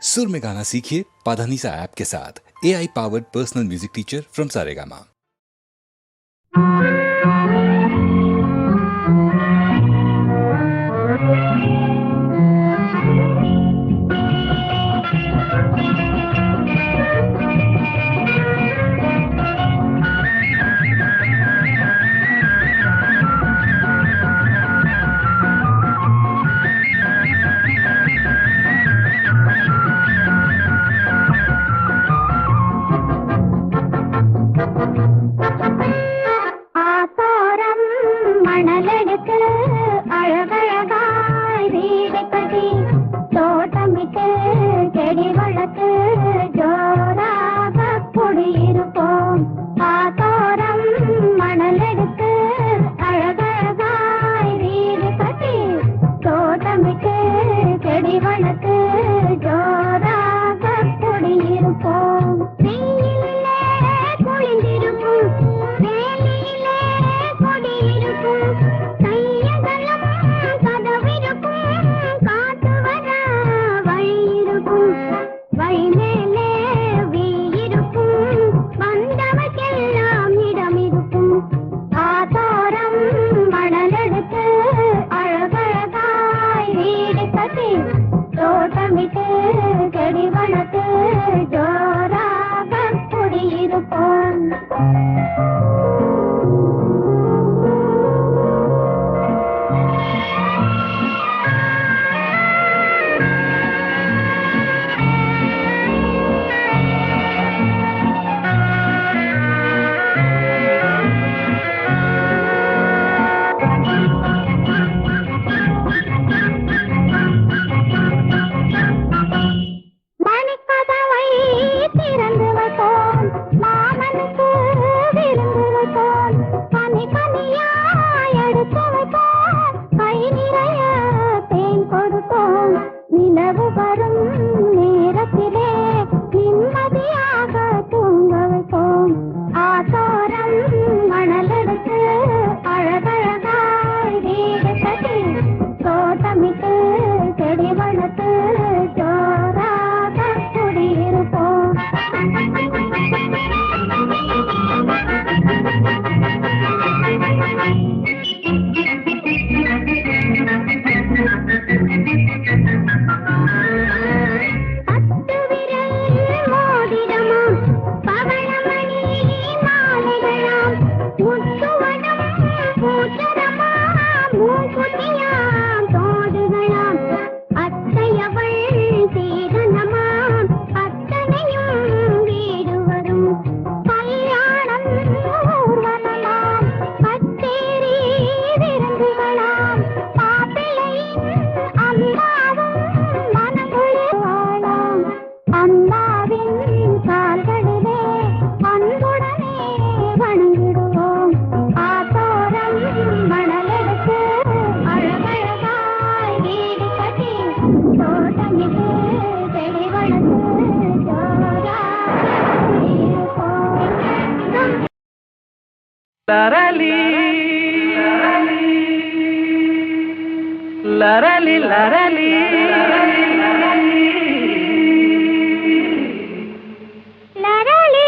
सुर में गाना सीखिए पाधानीसा ऐप के साथ। AI powered personal music teacher from Saregama. Larali, larali, larali, larali,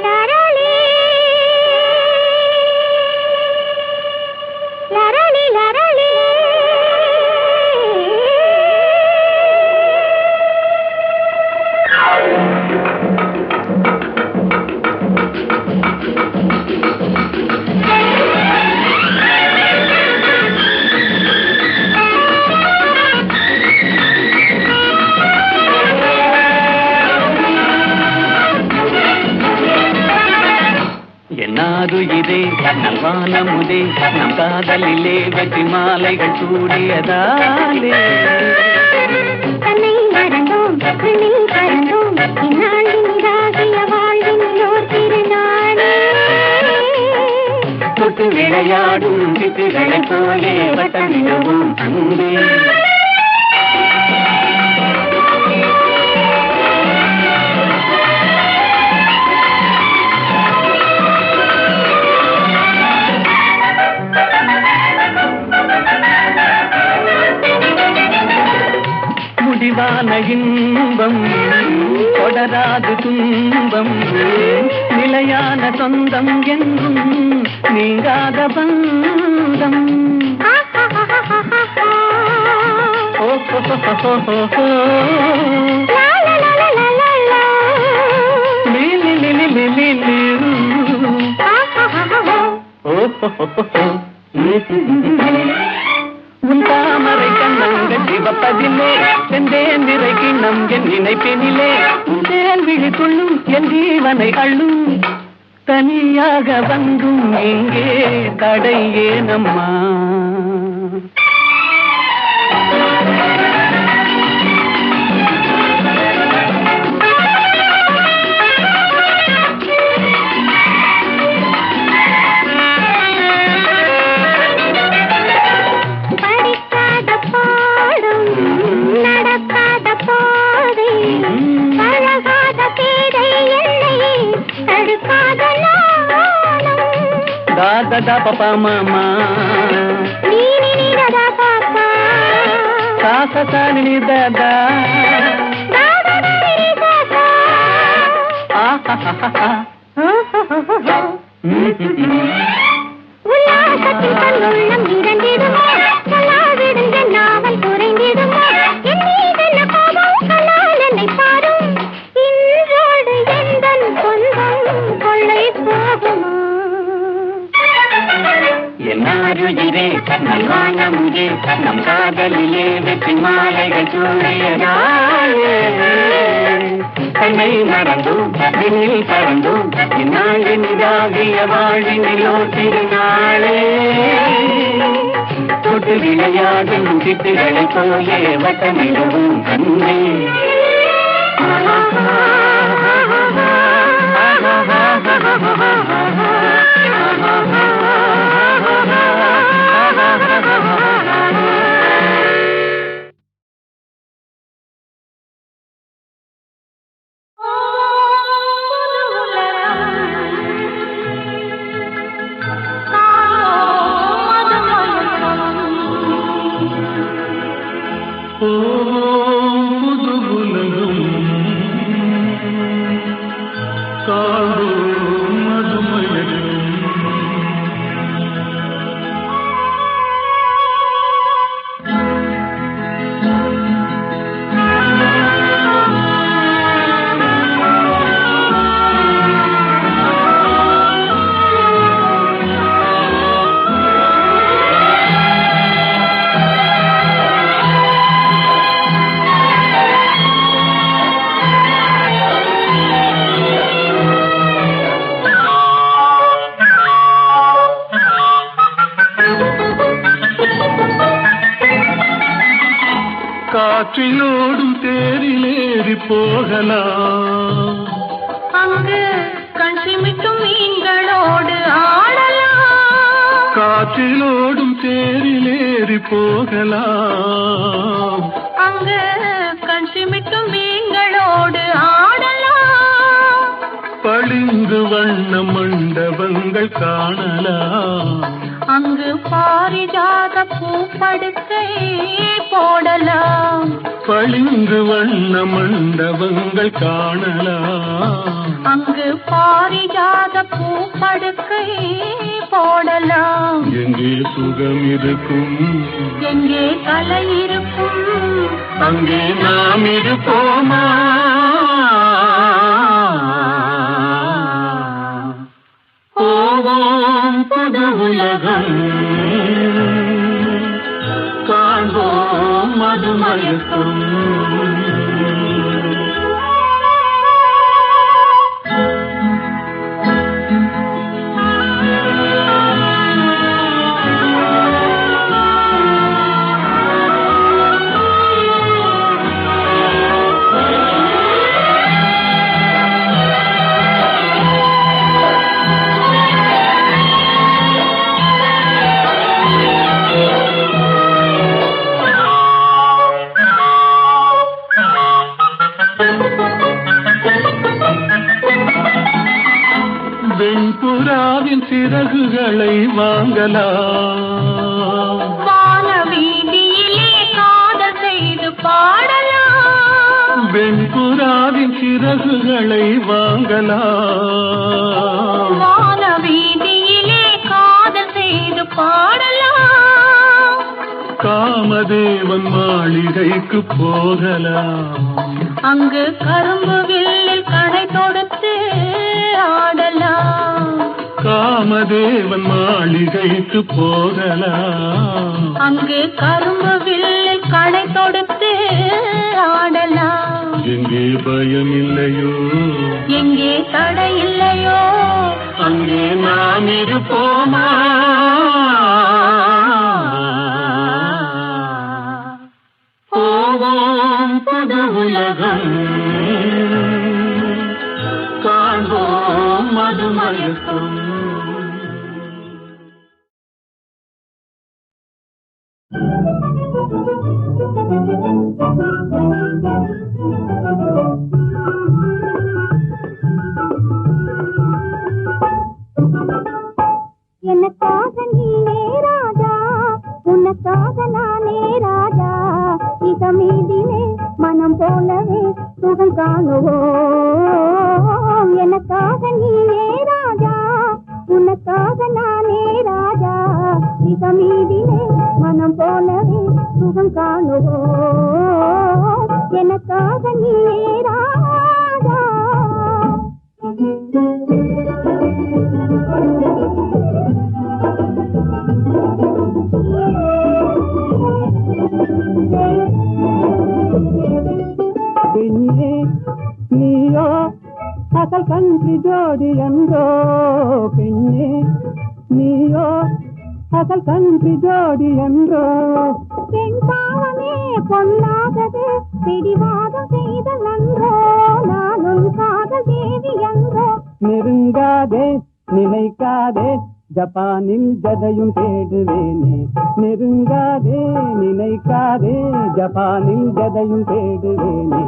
larali, larali, larali. என்னாது இதே நல்வானமுதே நம் காதலிலே வெற்றி மாலைகள் சூடியதாலே தன்னை மறந்தோம் கண்ணில் பறந்தோம் இந்நாளின் இதாகிய வாழ்வின் ஓர் திருநாளே தொட்டு விளையாடும் சிட்டுகளைப் போலே வட்டமிடுவோம் அன்பே முடிவான இன்பம் தொடராது துன்பம் நிலையான சொந்தம் என்றும் நீங்காத பந்தம் ஓ உன் தாமரை கண்ணங்கள் சிவப்பதிலே செந்தேன் நிறை கிண்ணம் என் நினைப்பினிலே தேன் விழி கொள்ளும் என் ஜீவனை அள்ளும் தனியாக வந்தும் எங்கே தடை ஏனம்மா da papa mama ni da papa sa sa sa ni da da da da ni da da ah ha ha ha உல்லாசத்தில் தன்னுள்ளம் இரண்டிடுமோ சொல்லாவிடுங்க நாவல் குறைந்திடுமோ என் மீதென்ன கோபம் சொல்லால் என்னை பாரும் இன்றோடு எந்தன் சொந்தம் கொள்ளை போகுமோ என்னாருயிரே நல்வான முஜே நம் காதலிலே வெற்றி மாலைகள் சூழியதாயே தன்னை மறந்தோம் விண்ணில் பறந்தோம் இந்நாளின் இதாகிய வாழ்வினிலோ திருநாளே தொட்டு விளையாடும் சிட்டுகளைப் போலே வட்டமிடவும் கண்ணே காற்றிலோடும் தேரிலேறி போகலாம் அங்கு கண் சிமிட்டும் மீன்களோடு ஆடலாம் காற்றிலோடும் தேரிலேறி போகலாம் அங்கு கண் சிமிட்டும் மீன்களோடு ஆடலாம் பளிங்கு வண்ண மண்டபங்கள் காணலாம் அங்கு பாரிஜாத பூப்படுக்கை போடலாம் பளிங்கு வண்ண மண்டபங்கள் காணலாம் அங்கு பாரிஜாத பூப்படுக்கை போடலாம் எங்கே சுகம் இருக்கும் எங்கே கலை இருக்கும் அங்கே நாம் இருப்போமா போவோம் புது உலகம் காண்போம் மதுமயக்கம் வெண்புறாவின் சிறகுகளை வாங்கலாம் வான வீதியிலே காதல் செய்து பாடலாம் வெண்புறாவின் சிறகுகளை வாங்கலாம். வான வீதியிலே காதல் செய்து பாடலாம். காமதேவன் மாளிகைக்கு போகலாம். அங்கு கரும்பு வில்லில் கடை தொடுத்து ஆடலாம். காமதேவன் மாளிகைக்கு போகலாம். அங்கு கரும்பு வில்லில் கடை தொடுத்து ஆடலாம். எங்கே பயம் இல்லையோ, எங்கே தடை இல்லையோ, அங்கே நாம் இருப்போமா? போவோம் புது உலகம், காண்போம் மதுமயக்கம். எனக்காக நீயே ராஜா, உனக்காக நானே ராஜா. இதமீதிலே மனம் போலவே சுகம் காணுவோம். எனக்காக நீயே ராஜா, உனக்காக நானே ராஜா. இதமீதிலே மனம் போலவே சுகம் காணுவோம். எனக்காக நீயே ராஜா. பெண்ணே நீயோ அசல் கன்றி ஜோடி என்றோ. பெண்ணே நீயோ அசல் கன்றி ஜோடி என்றோ. பெண் பாவமே பொல்லாதது, பிடிவாதம் செய்த நன்றோ. நானும் காதல் தேவி என்றோ. நெருங்காதே நினைக்காதே, ஜப்பானில் ஜதையும் தேடுவேனே. நெருங்காதே நினைக்காதே, ஜப்பானில் ஜதையும் தேடுவேனே.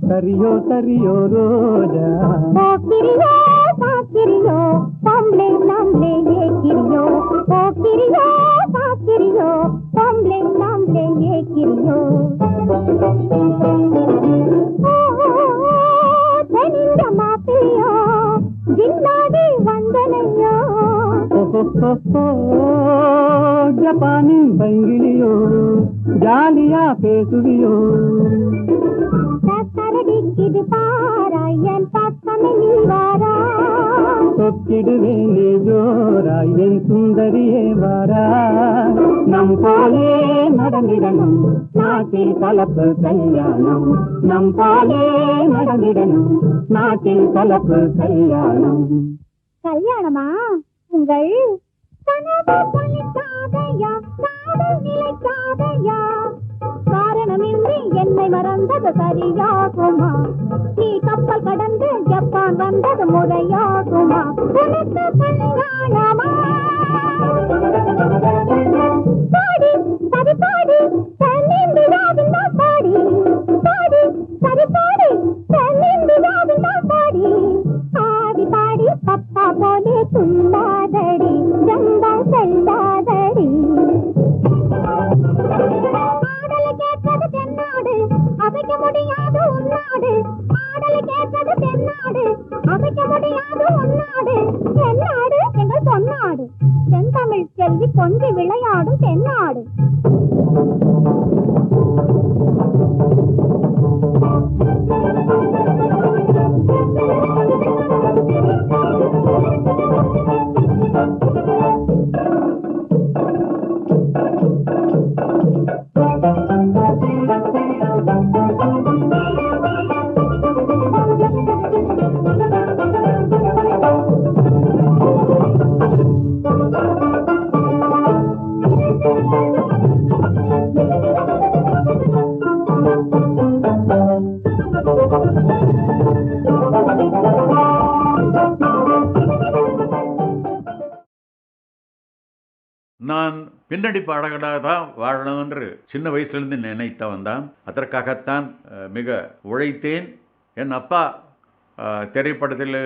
சரியோ சரியோ ரோஜா, போக்கிரியோ சாக்கிரியோ, பொம்பளை நாம்ளே ஏக்கிரியோ. போக்கிரியோ சாக்கிரியோ, பொம்பளை நாம்ளே ஏக்கிரியோ. தெனிந்த மாப்பிளையோ, ஜின்னாடி வந்தனையோ. ஜப்பானின் பைங்கிலியோ, ஜாலியா பேசுவியோ. கரடிக்குது பாராயன் பக்கமே நீ வாரா. தொட்டிடுவேனே ஜோராய் என் சுந்தரியே வாரா. நம் போலே நடந்திடணும் நாட்டில் கலப்பு கல்யாணம். நம் போலே நடந்திடணும் நாட்டில் கலப்பு கல்யாணம். கல்யாணமா? உங்கள் கனவு பலிக்காதையா, காதல் நிலைக்காதையா. காரணமின்றி என்னை மறந்தது சரியாகுமா? நீ கப்பல் கடந்து ஜப்பான் வந்தது முறையாகுமா? உனக்கு கல்யாணமா? பாடி சரி பாடி தென்னிந்தியாவின் பாடி. பாடி சரி பாடி தென்னிந்தியாவின் பாடி. ஆடி பாடி பப்பா போலே துள்ளாதடி, ஜம்பா செல்லாதடி. ஆடலை கேட்டது தென்னாடு, அசைக்க முடியாது உன்னாடு. ஆடலை கேட்டது தென்னாடு, அசைக்க முடியாது உன்னாடு. தென்னாடு எங்கள் பொன்னாடு, தென்தமிழ் செல்வி கொஞ்சி விளையாடும் தென்னாடு. நான் பின்னணி பாடகராக தான் வாழணும் என்று சின்ன வயசுலேருந்து நினைத்தவன் தான். அதற்காகத்தான் மிக உழைத்தேன். என் அப்பா திரைப்படத்தில்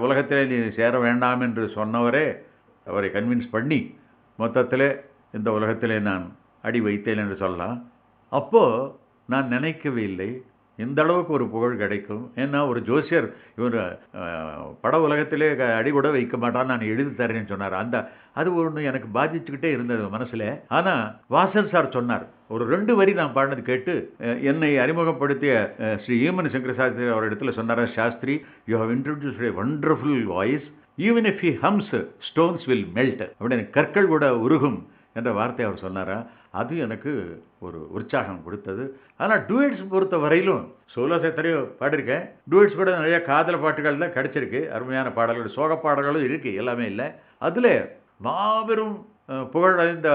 உலகத்திலே நீ சேர வேண்டாம் என்று சொன்னவரே அவரை கன்வின்ஸ் பண்ணி மொத்தத்தில் இந்த உலகத்திலே நான் அடி வைத்தேன் என்று சொல்லலாம். அப்போது நான் நினைக்கவே இல்லை இந்த அளவுக்கு ஒரு புகழ் கிடைக்கும். ஏன்னா ஒரு ஜோசியர் இவர் பட உலகத்திலே அடி கூட வைக்க மாட்டான்னு நான் எழுதி தரேன்னு சொன்னார். அது ஒன்று எனக்கு பாதிச்சுக்கிட்டே இருந்தது மனசில். ஆனால் வாசன் சார் சொன்னார், ஒரு 2 வரி நான் பாடினது கேட்டு என்னை அறிமுகப்படுத்திய ஸ்ரீ ஈமன் சங்கர சாஸ்திரி அவர் இடத்துல சொன்னார், Shastri you have introduced a wonderful voice, even if he hums stones will melt, அப்படின்னு கற்கள் கூட உருகும் என்ற வார்த்தை அவர் சொன்னாரா. அது எனக்கு ஒரு உற்சாகம் கொடுத்தது. ஆனால் டூயட்ஸ் பொறுத்த வரையிலும் சோலோஸ் எத்தனையோ பாடியிருக்கேன். டூயட்ஸ் கூட நிறைய காதல் பாட்டுகள் தான் கிடச்சிருக்கு. அருமையான பாடல்கள், சோக பாடல்களும் இருக்குது, எல்லாமே இல்லை. அதில் மாபெரும் புகழடைந்த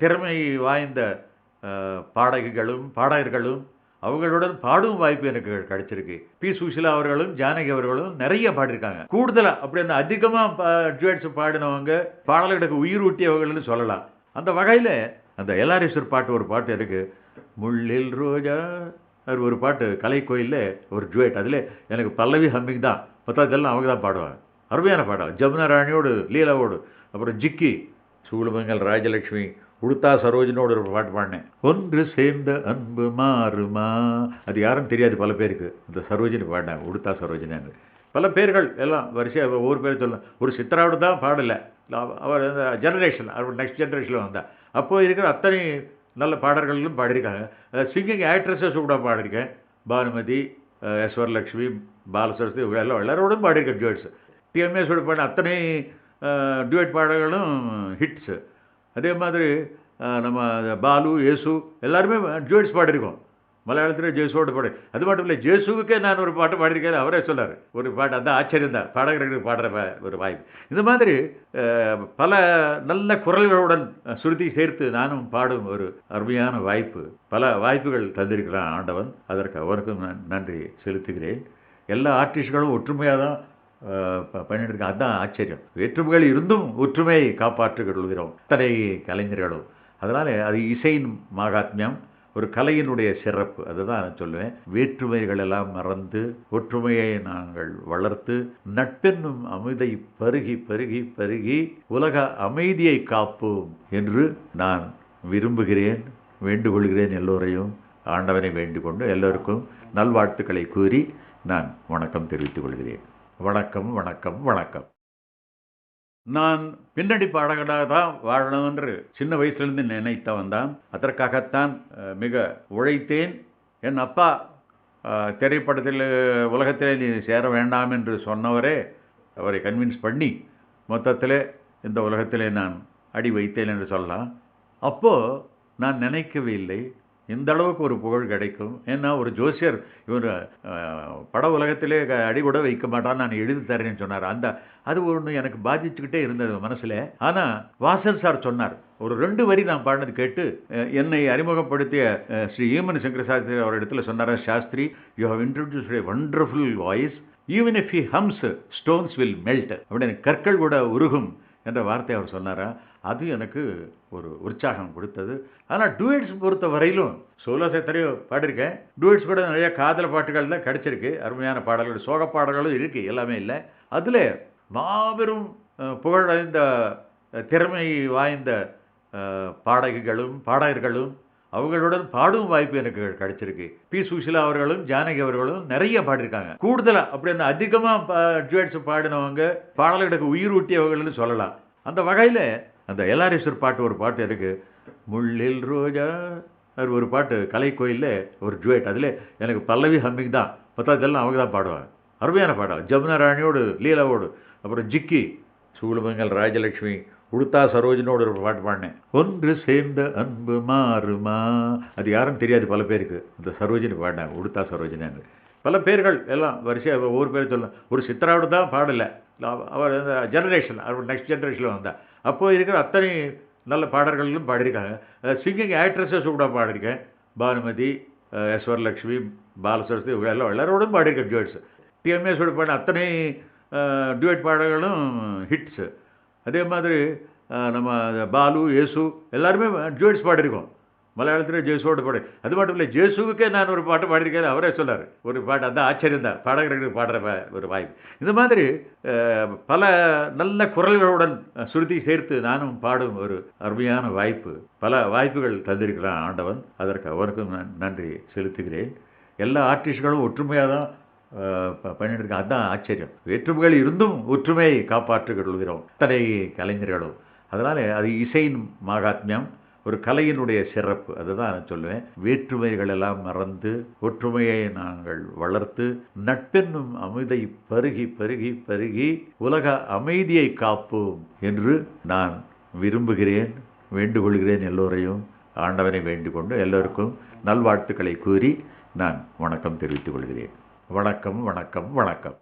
திறமை வாய்ந்த பாடகிகளும் பாடகர்களும் அவங்களுடன் பாடும் வாய்ப்பு எனக்கு கிடைச்சிருக்கு. பி சுஷிலா அவர்களும் ஜானகி அவர்களும் நிறைய பாடியிருக்காங்க. கூடுதலாக அப்படி அந்த அதிகமாக டூயட்ஸ் பாடினவங்க பாடல்களுக்கு உயிர் ஊட்டியவர்கள்னு சொல்லலாம். அந்த வகையில் அந்த எல்ஆர்எஸ்வர் பாட்டு ஒரு பாட்டு இருக்குது, முள்ளில் ரோஜா, அது ஒரு பாட்டு கலைக்கோயிலில் ஒரு ஜுவேட். அதில் எனக்கு பல்லவி ஹம்மிங் தான், மற்றதெல்லாம் அவங்க தான் பாடுவாங்க. அருமையான பாடம். ஜமுனா ராணியோடு லீலாவோடு, அப்புறம் ஜிக்கி, சூளுமங்கல் ராஜலட்சுமி, உடுத்தா சரோஜனோடு ஒரு பாட்டு பாடினேன், ஒன்று சேர்ந்த அன்பு மாறுமா. அது யாரும் தெரியாது பல பேருக்கு. இந்த சரோஜினி பாடினேன், உடுத்தா சரோஜினாங்க. பல பேர்கள் எல்லாம் வரிசையாக ஒவ்வொரு பேர் சொல்லலாம். ஒரு சித்ராவோடு தான் பாடலை, அவர் அந்த ஜெனரேஷன், அவர் நெக்ஸ்ட் ஜெனரேஷனில் வந்தால் அப்போது இருக்கிற அத்தனை நல்ல பாடல்களும் பாடியிருக்காங்க. சிங்கிங் ஆக்ட்ரஸஸ் கூட பாடியிருக்கேன். பானுமதி, ஈஸ்வரலட்சுமி, பாலசரஸ்வதி, எல்லாரோடும் பாடியிருக்கேன் டியூட்ஸ். டிஎம்எஸோடு பாடின அத்தனை டியூட் பாடல்களும் ஹிட்ஸு. அதே மாதிரி நம்ம பாலு, ஏசு எல்லாருமே டியூட்ஸ் பாடியிருக்கோம். மலையாளத்தில் ஜேசுவோடு பாடு. அது மட்டும் இல்லை, ஜேசுவுக்கே நான் ஒரு பாட்டு பாடியிருக்கேன். அவரே சொன்னார் ஒரு பாட்டு, அந்த ஆச்சரியம் தான் பாடகர்களுக்கு பாடுற ஒரு வாய்ப்பு. இந்த மாதிரி பல நல்ல குரல்களுடன் சுருதி சேர்த்து நானும் பாடும் ஒரு அருமையான வாய்ப்பு, பல வாய்ப்புகள் தந்திருக்கிறான் ஆண்டவன். அதற்கு அவருக்கும் நான் நன்றி செலுத்துகிறேன். எல்லா ஆர்டிஸ்ட்களும் ஒற்றுமையாக தான் பண்ணிட்டு இருக்கேன். அதுதான் ஆச்சரியம். வேற்றுமைகள் இருந்தும் ஒற்றுமையை காப்பாற்றுகிறோம் அத்தனை கலைஞர்களும். அதனால் அது இசையின் மகாத்மியம், ஒரு கலையினுடைய சிறப்பு. அதுதான் நான் சொல்லுவேன். வேற்றுமைகள் எல்லாம் மறந்து ஒற்றுமையை நாங்கள் வளர்த்து நட்பென்னும் அமிர்தை பருகி பருகி பருகி உலக அமைதியை காப்போம் என்று நான் விரும்புகிறேன், வேண்டுகொள்கிறேன். எல்லோரையும் ஆண்டவனை வேண்டிக் கொண்டு எல்லோருக்கும் நல்வாழ்த்துக்களை கூறி நான் வணக்கம் தெரிவித்துக் கொள்கிறேன். வணக்கம் வணக்கம் வணக்கம். நான் பின்னணி பாடகராக தான் வாழணும் என்று சின்ன வயசுலேருந்து நினைத்தவன் தான். அதற்காகத்தான் மிக உழைத்தேன். என் அப்பா திரைப்படத்தில் உலகத்திலே நீ சேர வேண்டாம் என்று சொன்னவரே அவரை கன்வின்ஸ் பண்ணி மொத்தத்தில் இந்த உலகத்திலே நான் அடி வைத்தேன் என்று சொல்லலாம். அப்போது நான் நினைக்கவே இல்லை இந்த அளவுக்கு ஒரு புகழ் கிடைக்கும். ஏன்னா ஒரு ஜோசியர் இவர் பட உலகத்திலே அடி கூட வைக்க மாட்டான்னு நான் எழுதி தரேன்னு சொன்னார். அது ஒன்று எனக்கு பாதிச்சுக்கிட்டே இருந்தது மனசில். ஆனால் வாசன் சார் சொன்னார், ஒரு 2 வரி நான் பாடினது கேட்டு என்னை அறிமுகப்படுத்திய ஸ்ரீ ஈமன் சங்கர சாஸ்திரி அவர் இடத்துல சொன்னார், Shastri you have introduced a wonderful voice, even if he hums stones will melt, அப்படின்னு கற்கள் கூட உருகும் என்ற வார்த்தை அவர் சொன்னாரா. அது எனக்கு ஒரு உற்சாகம் கொடுத்தது. ஆனால் டூயட்ஸ் பொறுத்த வரையிலும் சோலோஸ் எத்தனையோ பாடியிருக்கேன். டூயட்ஸ் கூட நிறைய காதல் பாட்டுகள் தான் கிடச்சிருக்கு. அருமையான பாடல்கள், சோக பாடல்களும் இருக்குது, எல்லாமே இல்லை. அதில் மாபெரும் புகழடைந்த திறமை வாய்ந்த பாடகிகளும் பாடகர்களும் அவங்களுடன் பாடும் வாய்ப்பு எனக்கு கிடைச்சிருக்கு. பி சுஷிலா அவர்களும் ஜானகி அவர்களும் நிறைய பாடியிருக்காங்க. கூடுதலாக அப்படி அந்த அதிகமாக டூயட்ஸ் பாடினவங்க பாடல்களுக்கு உயிர் ஊட்டியவர்கள்னு சொல்லலாம். அந்த வகையில் அந்த எல்ஆர்எஸ்வர் பாட்டு ஒரு பாட்டு இருக்குது, முள்ளில் ரோஜா, அது ஒரு பாட்டு கலைக்கோயிலில் ஒரு ஜுவேட். அதில் எனக்கு பல்லவி ஹம்மிங் தான், மற்றதெல்லாம் அவங்க தான் பாடுவாங்க. அருமையான பாடம். ஜமுனா ராணியோடு லீலாவோடு, அப்புறம் ஜிக்கி, சூளுமங்கல் ராஜலட்சுமி, உடுத்தா சரோஜனோடு ஒரு பாட்டு பாடினேன், ஒன்று சேர்ந்த அன்பு மாறுமா. அது யாரும் தெரியாது பல பேருக்கு. இந்த சரோஜினி பாடினேன், உடுத்தா சரோஜினாங்க. பல பேர்கள் எல்லாம் வரிசையாக ஒவ்வொரு பேர் சொல்லலாம். ஒரு சித்ராவோடு தான் பாடலை, அவர் அந்த ஜெனரேஷன், அவர் நெக்ஸ்ட் ஜெனரேஷனில் வந்தால் அப்போது இருக்கிற அத்தனை நல்ல பாடல்களும் பாடியிருக்காங்க. சிங்கிங் ஆக்ட்ரஸஸ் கூட பாடியிருக்கேன். பானுமதி, ஈஸ்வரலட்சுமி, பாலசரஸ்வதி, எல்லாரோடும் பாடியிருக்கேன் டியூட்ஸ். டிஎம்எஸோடு பாடின அத்தனை டியூட் பாடல்களும் ஹிட்ஸு. அதே மாதிரி நம்ம பாலு இயேசு எல்லாருமே ஜூட்ஸ் பாடியிருக்கோம். மலையாளத்தில் ஜேசுவோட பாடு. அது மட்டும் இல்லை, ஜேசுவுக்கே நான் ஒரு பாட்டு பாடியிருக்கேன். அவரே சொன்னார் ஒரு பாட்டு. அந்த ஆச்சரியம் தான் பாடகர்களுக்கு பாடுற ஒரு வாய்ப்பு. இந்த மாதிரி பல நல்ல குரல்களுடன் சுருதி சேர்த்து நானும் பாடும் ஒரு அருமையான வாய்ப்பு, பல வாய்ப்புகள் தந்திருக்கிறான் ஆண்டவன். அதற்கு அவருக்கும் நான் நன்றி செலுத்துகிறேன். எல்லா ஆர்டிஸ்ட்களும் ஒற்றுமையாக தான் பண்ணிட்டு இருக்கேன். அதுதான் ஆச்சரியம். வேற்றுமைகள் இருந்தும் ஒற்றுமையை காப்பாற்றுகிறோம் அத்தனை கலைஞர்களும். அதனால் அது இசையின் மகாத்மியம், ஒரு கலையினுடைய சிறப்பு. அதுதான் நான் சொல்லுவேன். வேற்றுமைகள் எல்லாம் மறந்து ஒற்றுமையை நாங்கள் வளர்த்து நட்பென்னும் அமிர்தை பருகி பருகி பருகி உலக அமைதியை காப்போம் என்று நான் விரும்புகிறேன், வேண்டுகொள்கிறேன். எல்லோரையும் ஆண்டவனை வேண்டிக் கொண்டு எல்லோருக்கும் நல்வாழ்த்துக்களை கூறி நான் வணக்கம் தெரிவித்துக் கொள்கிறேன். வணக்கம் வணக்கம் வணக்கம்.